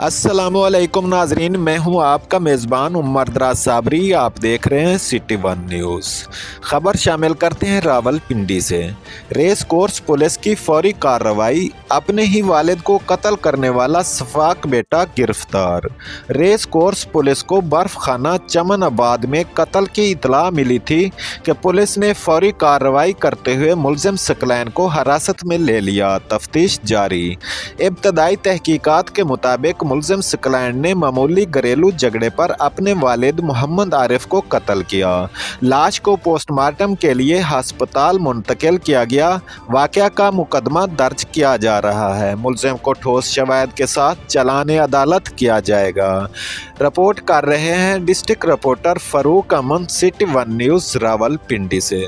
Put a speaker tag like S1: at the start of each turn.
S1: अस्सलामुअलैकुम नाजरीन, मैं हूं आपका मेज़बान उमर दराज साबरी। आप देख रहे हैं सिटी वन न्यूज़। खबर शामिल करते हैं रावलपिंडी से। रेस कोर्स पुलिस की फौरी कार्रवाई, अपने ही वालिद को कत्ल करने वाला सफाक बेटा गिरफ्तार। रेस कोर्स पुलिस को बर्फ खाना चमन आबाद में कत्ल की इतला मिली थी कि पुलिस ने फौरी कार्रवाई करते हुए मुलजिम सकलैन को हिरासत में ले लिया। तफ्तीश जारी। इब्तदाई तहकीकात के मुताबिक मुलजिम सकलैन ने मामूली घरेलू झगड़े पर अपने वालिद मोहम्मद आरिफ को कत्ल किया। लाश को पोस्टमार्टम के लिए हस्पताल मुंतकिल किया गया। वाक़या का मुकदमा दर्ज किया जा रहा है। मुलजिम को ठोस शवाहिद के साथ चालान अदालत किया जाएगा। रिपोर्ट कर रहे हैं डिस्ट्रिक्ट रिपोर्टर फारूक अमन, सिटी वन न्यूज़ रावलपिंडी से।